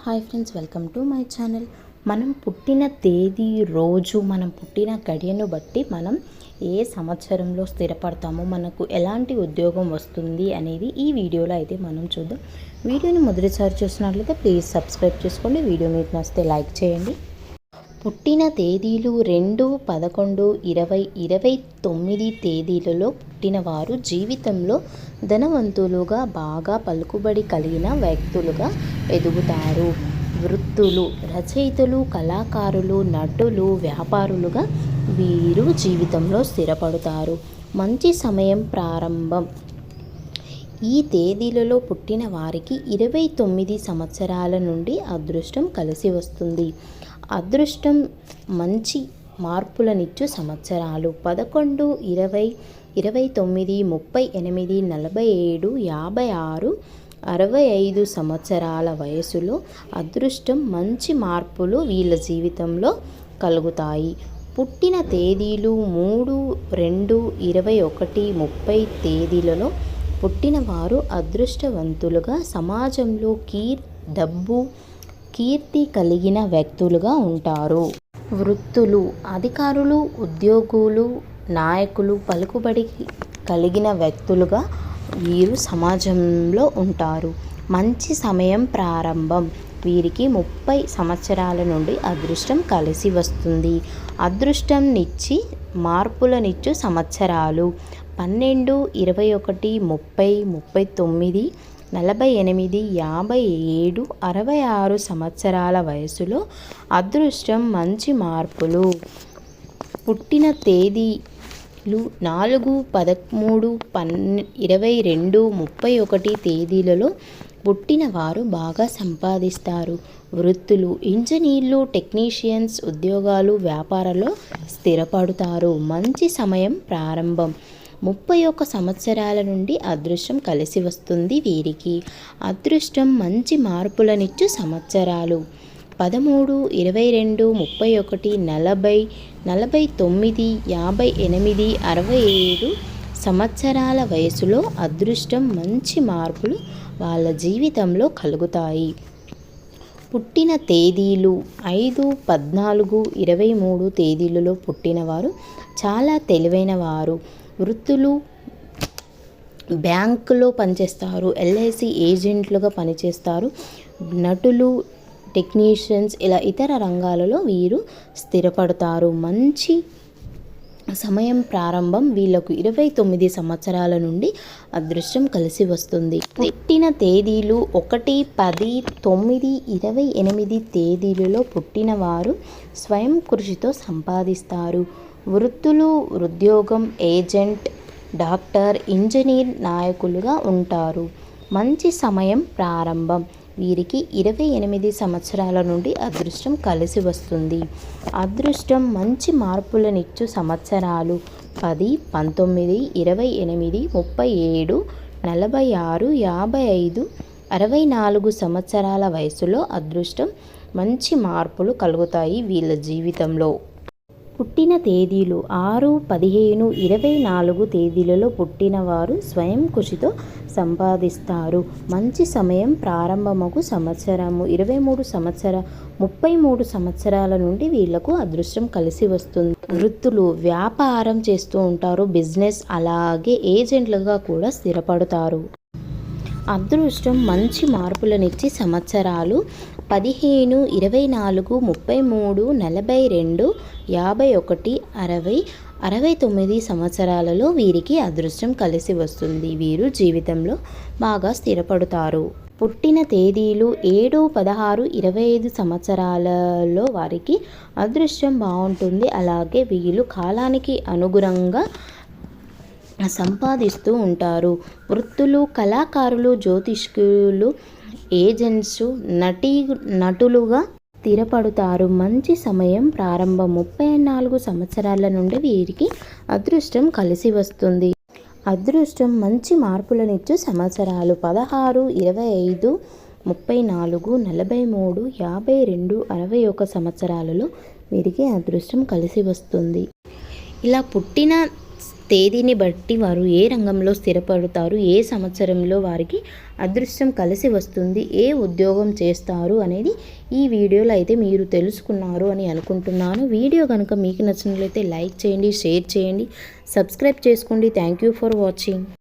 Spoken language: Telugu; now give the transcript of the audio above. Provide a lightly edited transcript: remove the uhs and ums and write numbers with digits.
Hi friends, welcome to my channel. మనం పుట్టిన తేదీ, రోజు, మనం పుట్టిన గడియను బట్టి మనం ఏ సంవత్సరంలో స్థిరపడతామో, మనకు ఎలాంటి ఉద్యోగం వస్తుంది అనేది ఈ వీడియోలో అయితే మనం చూద్దాం. వీడియోని మొదటిసారి చూసినట్లయితే ప్లీజ్ సబ్స్క్రైబ్ చేసుకోండి. వీడియో మీకు నచ్చితే లైక్ చేయండి. పుట్టిన తేదీలు 2, 11, 20, 29 తేదీలలో పుట్టిన వారు జీవితంలో ధనవంతులుగా, బాగా పలుకుబడి కలిగిన వ్యక్తులుగా ఎదుగుతారు. వృత్తులు: రచయితలు, కళాకారులు, నటులు, వ్యాపారులుగా వీరు జీవితంలో స్థిరపడతారు. మంచి సమయం ప్రారంభం: ఈ తేదీలలో పుట్టిన వారికి 29 సంవత్సరాల నుండి అదృష్టం కలిసి వస్తుంది. అదృష్టం మంచి మార్పులనిచ్చు సంవత్సరాలు: 11, 20, 29, 38, 47, 56, 65 సంవత్సరాల వయసులో అదృష్టం మంచి మార్పులు వీళ్ళ జీవితంలో కలుగుతాయి. పుట్టిన తేదీలు 3, 2, 21, 30 తేదీలలో పుట్టిన వారు అదృష్టవంతులుగా, సమాజంలో డబ్బు, కీర్తి కలిగిన వ్యక్తులుగా ఉంటారు. వృత్తులు: అధికారులు, ఉద్యోగులు, నాయకులు, పలుకుబడి కలిగిన వ్యక్తులుగా వీరు సమాజంలో ఉంటారు. మంచి సమయం ప్రారంభం: వీరికి 30 సంవత్సరాల నుండి అదృష్టం కలిసి వస్తుంది. అదృష్టంనిచ్చి మార్పులనిచ్చు సంవత్సరాలు: 12, 21, 30, 39, 48, 57, 66 సంవత్సరాల వయసులో అదృష్టం మంచి మార్పులు. పుట్టిన తేదీలు 4, 13, 22, 31 తేదీలలో పుట్టిన వారు బాగా సంపాదిస్తారు. వృత్తులు: ఇంజనీర్లు, టెక్నీషియన్స్, ఉద్యోగాలు, వ్యాపారాల్లో స్థిరపడతారు. మంచి సమయం ప్రారంభం: 31 సంవత్సరాల నుండి అదృష్టం కలిసి వస్తుంది. వీరికి అదృష్టం మంచి మార్పులనిచ్చు సంవత్సరాలు: 13, 22, 31, 40, 49, 58, 67 సంవత్సరాల వయసులో అదృష్టం మంచి మార్పులు వాళ్ళ జీవితంలో కలుగుతాయి. పుట్టిన తేదీలు 5, 14, 23 తేదీలలో పుట్టినవారు చాలా తెలివైన వారు. వృత్తులు: బ్యాంకులో పనిచేస్తారు, ఎల్ఐసి ఏజెంట్లుగా పనిచేస్తారు, నటులు, టెక్నీషియన్స్, ఇలా ఇతర రంగాలలో వీరు స్థిరపడతారు. మంచి సమయం ప్రారంభం: వీళ్ళకు 29 సంవత్సరాల నుండి అదృష్టం కలిసి వస్తుంది. పుట్టిన తేదీలు 1, 10, 9, 28 తేదీలలో పుట్టిన వారు స్వయం కృషితో సంపాదిస్తారు. వృత్తులు: ఉద్యోగం, ఏజెంట్, డాక్టర్, ఇంజనీర్, నాయకులుగా ఉంటారు. మంచి సమయం ప్రారంభం: వీరికి 28 సంవత్సరాల నుండి అదృష్టం కలిసి వస్తుంది. అదృష్టం మంచి మార్పులనిచ్చు సంవత్సరాలు: 10, 19, 28, 37, 46, 55, 64 సంవత్సరాల వయసులో అదృష్టం మంచి మార్పులు కలుగుతాయి వీళ్ళ జీవితంలో. పుట్టిన తేదీలు 6, 15, 24 తేదీలలో పుట్టిన వారు స్వయం కృషితో సంపాదిస్తారు. మంచి సమయం ప్రారంభమగు సంవత్సరము: 33 సంవత్సరాల నుండి వీళ్లకు అదృష్టం కలిసి వస్తుంది. వృత్తులు: వ్యాపారం చేస్తూ ఉంటారు, బిజినెస్, అలాగే ఏజెంట్లుగా కూడా స్థిరపడతారు. అదృష్టం మంచి మార్పులనిచ్చి సంవత్సరాలు: 15, 24, 33, 42, 51, 60, 69 సంవత్సరాలలో వీరికి అదృష్టం కలిసి వస్తుంది. వీరు జీవితంలో బాగా స్థిరపడతారు. పుట్టిన తేదీలు 7, 16, 25 సంవత్సరాలలో వారికి అదృష్టం బాగుంటుంది. అలాగే వీళ్ళు కాలానికి అనుగుణంగా సంపాదిస్తూ ఉంటారు. వృత్తులు: కళాకారులు, జ్యోతిష్కులు, ఏజెంట్స్, నటులుగా స్థిరపడతారు. మంచి సమయం ప్రారంభం: 34 సంవత్సరాల నుండి వీరికి అదృష్టం కలిసి వస్తుంది. అదృష్టం మంచి మార్పులనిచ్చు సంవత్సరాలు: 16, 25, 34, 43, 52, 61 సంవత్సరాలలో వీరికి అదృష్టం కలిసి వస్తుంది. ఇలా పుట్టిన తేదీని బట్టి వారు ఏ రంగంలో స్థిరపడతారు, ఏ సంవత్సరంలో వారికి అదృష్టం కలిసి వస్తుంది, ఏ ఉద్యోగం చేస్తారు అనేది ఈ వీడియోలో అయితే మీరు తెలుసుకున్నారు అని అనుకుంటున్నాను. వీడియో కనుక మీకు నచ్చినట్లయితే లైక్ చేయండి, షేర్ చేయండి, సబ్స్క్రైబ్ చేసుకోండి. Thank you for watching.